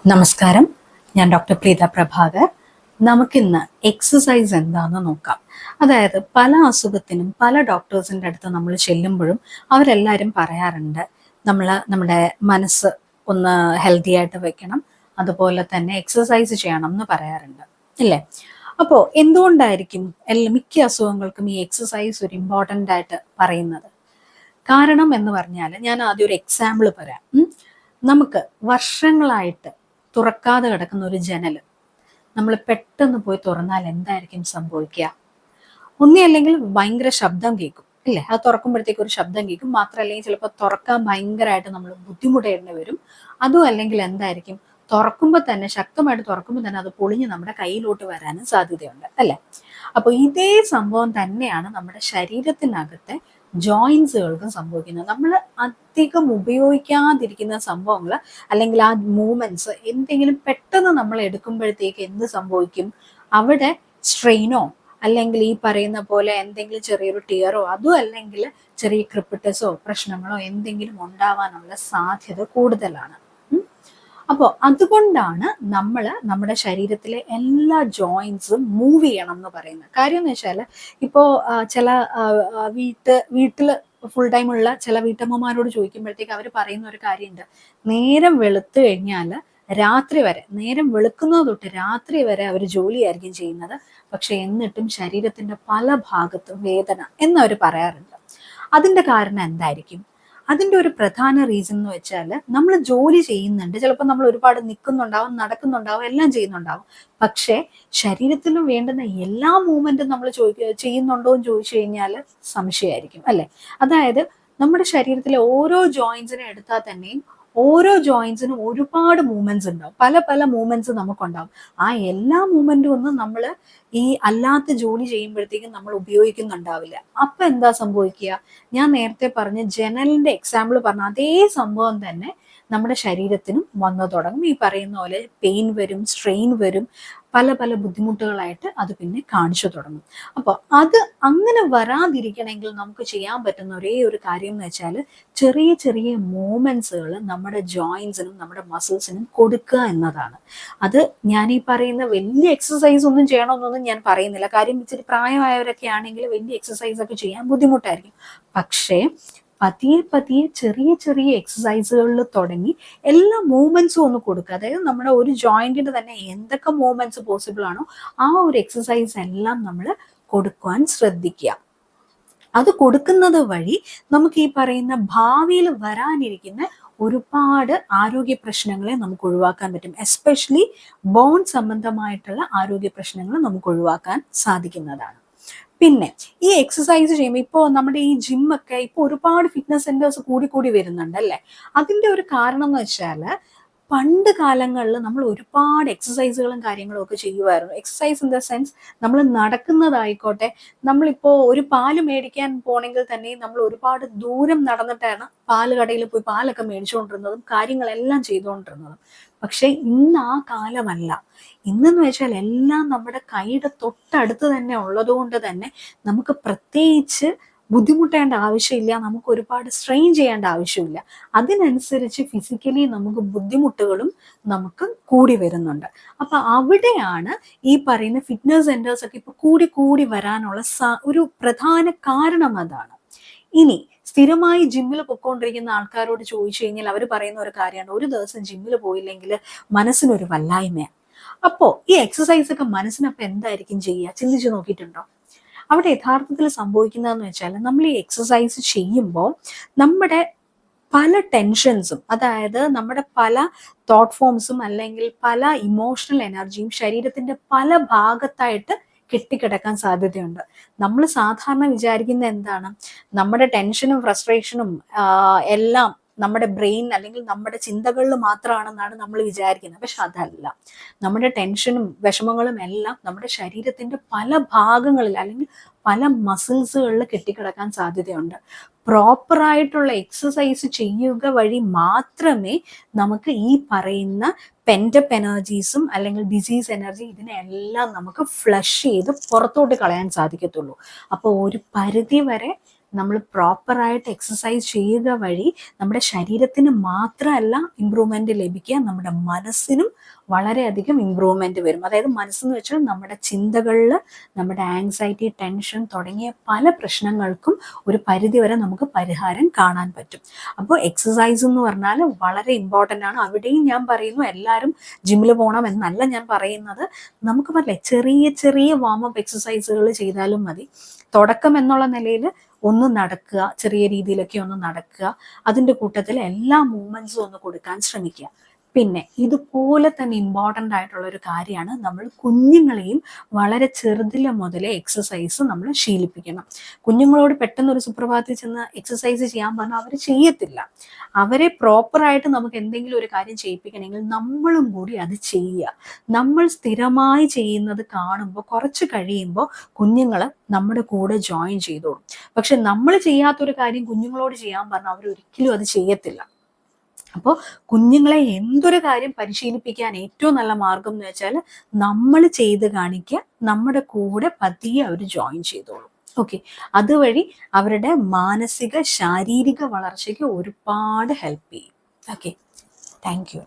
നമസ്കാരം, ഞാൻ ഡോക്ടർ പ്രീത പ്രഭാകർ. നമുക്കിന്ന് എക്സസൈസ് എന്താണെന്ന് നോക്കാം. അതായത് പല അസുഖത്തിനും പല ഡോക്ടേഴ്സിൻ്റെ അടുത്ത് നമ്മൾ ചെല്ലുമ്പോഴും അവരെല്ലാവരും പറയാറുണ്ട് നമ്മുടെ മനസ്സ് ഒന്ന് ഹെൽത്തി ആയിട്ട് വെക്കണം, അതുപോലെ തന്നെ എക്സസൈസ് ചെയ്യണം എന്ന് പറയാറുണ്ട്, ഇല്ലേ? അപ്പോൾ എന്തുകൊണ്ടായിരിക്കും മിക്ക അസുഖങ്ങൾക്കും ഈ എക്സസൈസ് ഒരു ഇമ്പോർട്ടൻ്റ് ആയിട്ട് പറയുന്നത്? കാരണം എന്ന് പറഞ്ഞാൽ ഞാൻ ആദ്യം ഒരു എക്സാമ്പിൾ പറയാം. നമുക്ക് വർഷങ്ങളായിട്ട് തുറക്കാതെ കിടക്കുന്ന ഒരു ജനല് നമ്മൾ പെട്ടെന്ന് പോയി തുറന്നാൽ എന്തായിരിക്കും സംഭവിക്കുക? ഒന്നുമല്ലെങ്കിൽ ഭയങ്കര ശബ്ദം കേൾക്കും, ഇല്ലേ? അത് തുറക്കുമ്പോഴത്തേക്ക് ഒരു ശബ്ദം കേൾക്കും. മാത്രമല്ലെങ്കിൽ ചിലപ്പോൾ തുറക്കാൻ ഭയങ്കരമായിട്ട് നമ്മൾ ബുദ്ധിമുട്ടേണ്ടി വരും. അതും അല്ലെങ്കിൽ എന്തായിരിക്കും, തുറക്കുമ്പോൾ തന്നെ ശക്തമായിട്ട് തുറക്കുമ്പോൾ തന്നെ അത് പൊളിഞ്ഞ് നമ്മുടെ കയ്യിലോട്ട് വരാനും സാധ്യതയുണ്ട്, അല്ലേ? അപ്പോൾ ഇതേ സംഭവം തന്നെയാണ് നമ്മുടെ ശരീരത്തിനകത്തെ ജോയിൻസുകൾക്കും സംഭവിക്കുന്നത്. നമ്മൾ അധികം ഉപയോഗിക്കാതിരിക്കുന്ന സംഭവങ്ങൾ അല്ലെങ്കിൽ ആ മൂവ്മെന്റ്സ് എന്തെങ്കിലും പെട്ടെന്ന് നമ്മൾ എടുക്കുമ്പോഴത്തേക്ക് എന്ത് സംഭവിക്കും? അവിടെ സ്ട്രെയിനോ അല്ലെങ്കിൽ ഈ പറയുന്ന പോലെ എന്തെങ്കിലും ചെറിയൊരു ടിയറോ അതും അല്ലെങ്കിൽ ചെറിയ ക്രിപ്പിറ്റസോ പ്രശ്നങ്ങളോ എന്തെങ്കിലും ഉണ്ടാവാനുള്ള സാധ്യത കൂടുതലാണ്. അപ്പോൾ അതുകൊണ്ടാണ് നമ്മുടെ ശരീരത്തിലെ എല്ലാ ജോയിൻസും മൂവ് ചെയ്യണം എന്ന് പറയുന്നത്. കാര്യം എന്ന് വെച്ചാൽ ഇപ്പോൾ ചില വീട്ടിൽ ഫുൾ ടൈം ഉള്ള ചില വീട്ടമ്മമാരോട് ചോദിക്കുമ്പോഴത്തേക്ക് അവർ പറയുന്ന ഒരു കാര്യമുണ്ട്. നേരം വെളുത്തു കഴിഞ്ഞാൽ രാത്രി വരെ, നേരം വെളുക്കുന്നത് തൊട്ട് രാത്രി വരെ അവർ ജോലിയായിരിക്കും ചെയ്യുന്നത്. പക്ഷെ എന്നിട്ടും ശരീരത്തിന്റെ പല ഭാഗത്തും വേദന എന്നവർ പറയാറുണ്ട്. അതിന്റെ കാരണം എന്തായിരിക്കും? അതിൻ്റെ ഒരു പ്രധാന റീസൺ എന്ന് വെച്ചാൽ നമ്മൾ ജോലി ചെയ്യുന്നുണ്ട്, ചിലപ്പോൾ നമ്മൾ ഒരുപാട് നിൽക്കുന്നുണ്ടാവും, നടക്കുന്നുണ്ടാവും, എല്ലാം ചെയ്യുന്നുണ്ടാവും. പക്ഷേ ശരീരത്തിനും വേണ്ടുന്ന എല്ലാ മൂവ്മെന്റും നമ്മൾ ചെയ്യുന്നുണ്ടോ എന്ന് ചോദിച്ചു കഴിഞ്ഞാൽ സംശയമായിരിക്കും, അല്ലേ? അതായത് നമ്മുടെ ശരീരത്തിലെ ഓരോ ജോയിൻസിനെ എടുത്താൽ തന്നെയും ഓരോ ജോയിൻസിനും ഒരുപാട് മൂവ്മെന്റ്സ് ഉണ്ടാവും, പല പല മൂവ്മെന്റ്സ് നമുക്കുണ്ടാവും. ആ എല്ലാ മൂവ്മെന്റും ഒന്നും നമ്മൾ ഈ അല്ലാത്ത ജോലി ചെയ്യുമ്പോഴത്തേക്കും നമ്മൾ ഉപയോഗിക്കുന്നുണ്ടാവില്ല. അപ്പൊ എന്താ സംഭവിക്കുക? ഞാൻ നേരത്തെ പറഞ്ഞ ജനലിന്റെ എക്സാമ്പിൾ പറഞ്ഞ അതേ സംഭവം തന്നെ നമ്മുടെ ശരീരത്തിനും വന്നു തുടങ്ങും. ഈ പറയുന്ന പോലെ പെയിൻ വരും, സ്ട്രെയിൻ വരും, പല പല ബുദ്ധിമുട്ടുകളായിട്ട് അത് പിന്നെ കാണിച്ചു തുടങ്ങും. അപ്പോൾ അത് അങ്ങനെ വരാതിരിക്കണമെങ്കിൽ നമുക്ക് ചെയ്യാൻ പറ്റുന്ന ഒരേ ഒരു കാര്യം എന്ന് വെച്ചാൽ ചെറിയ ചെറിയ മൂവ്മെന്റ്സുകൾ നമ്മുടെ ജോയിൻസിനും നമ്മുടെ മസിൽസിനും കൊടുക്കുക എന്നതാണ്. അത് ഞാൻ ഈ പറയുന്ന വലിയ എക്സസൈസ് ഒന്നും ചെയ്യണമെന്നൊന്നും ഞാൻ പറയുന്നില്ല. കാര്യം ഇച്ചിരി പ്രായമായവരൊക്കെ ആണെങ്കിൽ വലിയ എക്സസൈസ് ഒക്കെ ചെയ്യാൻ ബുദ്ധിമുട്ടായിരിക്കും. പക്ഷേ പതിയെ പതിയെ ചെറിയ ചെറിയ എക്സസൈസുകളിൽ തുടങ്ങി എല്ലാ മൂവ്മെന്റ്സും ഒന്ന് കൊടുക്കുക. അതായത് നമ്മുടെ ഒരു ജോയിന്റിന് തന്നെ എന്തൊക്കെ മൂവ്മെന്റ്സ് പോസിബിൾ ആണോ ആ ഒരു എക്സസൈസ് എല്ലാം നമ്മൾ കൊടുക്കുവാൻ ശ്രദ്ധിക്കുക. അത് കൊടുക്കുന്നത് വഴി നമുക്ക് ഈ പറയുന്ന ഭാവിയിൽ വരാനിരിക്കുന്ന ഒരുപാട് ആരോഗ്യ പ്രശ്നങ്ങളെ നമുക്ക് ഒഴിവാക്കാൻ പറ്റും. എസ്പെഷ്യലി ബോൺ സംബന്ധമായിട്ടുള്ള ആരോഗ്യ പ്രശ്നങ്ങൾ നമുക്ക് ഒഴിവാക്കാൻ സാധിക്കുന്നതാണ്. പിന്നെ ഈ എക്സസൈസ് ചെയ്യുമ്പോൾ ഇപ്പോൾ നമ്മുടെ ഈ ജിമ്മൊക്കെ ഇപ്പോൾ ഒരുപാട് ഫിറ്റ്നസ് സെന്റേഴ്സ് കൂടി വരുന്നുണ്ട്, അല്ലേ? അതിൻ്റെ ഒരു കാരണം എന്ന് വെച്ചാൽ പണ്ട് കാലങ്ങളിൽ നമ്മൾ ഒരുപാട് എക്സസൈസുകളും കാര്യങ്ങളും ഒക്കെ ചെയ്യുമായിരുന്നു. എക്സസൈസ് ഇൻ ദ സെൻസ് നമ്മൾ നടക്കുന്നതായിക്കോട്ടെ, നമ്മളിപ്പോൾ ഒരു പാല് മേടിക്കാൻ പോണെങ്കിൽ തന്നെ നമ്മൾ ഒരുപാട് ദൂരം നടന്നിട്ടാണ് പാല് കടയിൽ പോയി പാലൊക്കെ മേടിച്ചുകൊണ്ടിരുന്നതും കാര്യങ്ങളെല്ലാം ചെയ്തുകൊണ്ടിരുന്നതും. പക്ഷെ ഇന്ന് ആ കാലമല്ല. ഇന്നെന്ന് വെച്ചാൽ എല്ലാം നമ്മുടെ കൈയുടെ തൊട്ടടുത്ത് തന്നെ ഉള്ളത് കൊണ്ട് തന്നെ നമുക്ക് പ്രത്യേകിച്ച് ബുദ്ധിമുട്ടേണ്ട ആവശ്യമില്ല, നമുക്ക് ഒരുപാട് സ്ട്രെയിൻ ചെയ്യേണ്ട ആവശ്യമില്ല. അതിനനുസരിച്ച് ഫിസിക്കലി നമുക്ക് ബുദ്ധിമുട്ടുകളും നമുക്ക് കൂടി വരുന്നുണ്ട്. അപ്പൊ അവിടെയാണ് ഈ പറയുന്ന ഫിറ്റ്നസ് സെന്റേഴ്സ് ഒക്കെ ഇപ്പൊ കൂടി വരാനുള്ള ഒരു പ്രധാന കാരണം അതാണ്. ഇനി സ്ഥിരമായി ജിമ്മിൽ പൊയ്ക്കൊണ്ടിരിക്കുന്ന ആൾക്കാരോട് ചോദിച്ചു കഴിഞ്ഞാൽ അവർ പറയുന്ന ഒരു കാര്യമാണ്, ഒരു ദിവസം ജിമ്മിൽ പോയില്ലെങ്കിൽ മനസ്സിനൊരു വല്ലായ്മയാണ്. അപ്പോ ഈ എക്സസൈസ് ഒക്കെ മനസ്സിനപ്പം എന്തായിരിക്കും ചെയ്യുക? ചിന്തിച്ചു നോക്കിയിട്ടുണ്ടോ? അവിടെ യഥാർത്ഥത്തിൽ സംഭവിക്കുന്നതെന്ന് വെച്ചാൽ നമ്മൾ ഈ എക്സസൈസ് ചെയ്യുമ്പോൾ നമ്മുടെ പല ടെൻഷൻസും, അതായത് നമ്മുടെ പല തോട്ട് ഫോംസും അല്ലെങ്കിൽ പല ഇമോഷണൽ എനർജിയും ശരീരത്തിന്റെ പല ഭാഗത്തായിട്ട് കെട്ടിക്കിടക്കാൻ സാധ്യതയുണ്ട്. നമ്മൾ സാധാരണ വിചാരിക്കുന്ന എന്താണ്, നമ്മുടെ ടെൻഷനും ഫ്രസ്ട്രേഷനും എല്ലാം നമ്മുടെ ബ്രെയിൻ അല്ലെങ്കിൽ നമ്മുടെ ചിന്തകളിൽ മാത്രമാണെന്നാണ് നമ്മൾ വിചാരിക്കുന്നത്. പക്ഷെ അതല്ല. നമ്മുടെ ടെൻഷനും വിഷമങ്ങളും എല്ലാം നമ്മുടെ ശരീരത്തിന്റെ പല ഭാഗങ്ങളിൽ അല്ലെങ്കിൽ പല മസിൽസുകളിൽ കെട്ടിക്കിടക്കാൻ സാധ്യതയുണ്ട്. പ്രോപ്പറായിട്ടുള്ള എക്സസൈസ് ചെയ്യുക വഴി മാത്രമേ നമുക്ക് ഈ പറയുന്ന പെൻറ്റപ്പ് എനർജീസും അല്ലെങ്കിൽ ഡിസീസ് എനർജി ഇതിനെല്ലാം നമുക്ക് ഫ്ലഷ് ചെയ്ത് പുറത്തോട്ട് കളയാൻ സാധിക്കത്തുള്ളൂ. അപ്പോൾ ഒരു പരിധി വരെ നമ്മൾ പ്രോപ്പറായിട്ട് എക്സസൈസ് ചെയ്യുക വഴി നമ്മുടെ ശരീരത്തിന് മാത്രമല്ല ഇമ്പ്രൂവ്മെന്റ് ലഭിക്കുക, നമ്മുടെ മനസ്സിനും വളരെയധികം ഇമ്പ്രൂവ്മെന്റ് വരും. അതായത് മനസ്സെന്ന് വെച്ചാൽ നമ്മുടെ ചിന്തകളിൽ നമ്മുടെ ആങ്സൈറ്റി, ടെൻഷൻ തുടങ്ങിയ പല പ്രശ്നങ്ങൾക്കും ഒരു പരിധിവരെ നമുക്ക് പരിഹാരം കാണാൻ പറ്റും. അപ്പോൾ എക്സസൈസ് എന്ന് പറഞ്ഞാൽ വളരെ ഇമ്പോർട്ടൻ്റ് ആണ്. അവിടെയും ഞാൻ പറയുന്നു എല്ലാവരും ജിമ്മിൽ പോകണം എന്നല്ല ഞാൻ പറയുന്നത്. നമുക്ക് പറഞ്ഞില്ലേ, ചെറിയ ചെറിയ വാമപ്പ് എക്സസൈസുകൾ ചെയ്താലും മതി. തുടക്കം എന്നുള്ള നിലയിൽ ഒന്ന് നടക്കുക, ചെറിയ രീതിയിലൊക്കെ ഒന്ന് നടക്കുക, അതിൻ്റെ കൂട്ടത്തിൽ എല്ലാ മൂവ്മെൻറ്റ്സും ഒന്ന് കൊടുക്കാൻ ശ്രമിക്കുക. പിന്നെ ഇതുപോലെ തന്നെ ഇമ്പോർട്ടൻ്റ് ആയിട്ടുള്ള ഒരു കാര്യമാണ്, നമ്മൾ കുഞ്ഞുങ്ങളെയും വളരെ ചെറുതിലെ മുതലേ എക്സസൈസ് നമ്മൾ ശീലിപ്പിക്കണം. കുഞ്ഞുങ്ങളോട് പെട്ടെന്ന് ഒരു സുപ്രഭാതത്തിൽ ചെന്ന് എക്സസൈസ് ചെയ്യാൻ പറഞ്ഞാൽ അവർ ചെയ്യത്തില്ല. അവരെ പ്രോപ്പറായിട്ട് നമുക്ക് എന്തെങ്കിലും ഒരു കാര്യം ചെയ്യിപ്പിക്കണമെങ്കിൽ നമ്മളും കൂടി അത് ചെയ്യുക. നമ്മൾ സ്ഥിരമായി ചെയ്യുന്നത് കാണുമ്പോൾ കുറച്ച് കഴിയുമ്പോൾ കുഞ്ഞുങ്ങൾ നമ്മുടെ കൂടെ ജോയിൻ ചെയ്തോളും. പക്ഷെ നമ്മൾ ചെയ്യാത്തൊരു കാര്യം കുഞ്ഞുങ്ങളോട് ചെയ്യാൻ പറഞ്ഞാൽ അവരൊരിക്കലും അത് ചെയ്യത്തില്ല. അപ്പോൾ കുഞ്ഞുങ്ങളെ എന്തൊരു കാര്യം പരിശീലിപ്പിക്കാൻ ഏറ്റവും നല്ല മാർഗം എന്ന് വെച്ചാൽ നമ്മൾ ചെയ്ത് കാണിക്കുക, നമ്മുടെ കൂടെ പതിയെ അവർ ജോയിൻ ചെയ്തോളും. ഓക്കെ, അതുവഴി അവരുടെ മാനസിക ശാരീരിക വളർച്ചയ്ക്ക് ഒരുപാട് ഹെൽപ്പ് ചെയ്യും. Okay, thank you.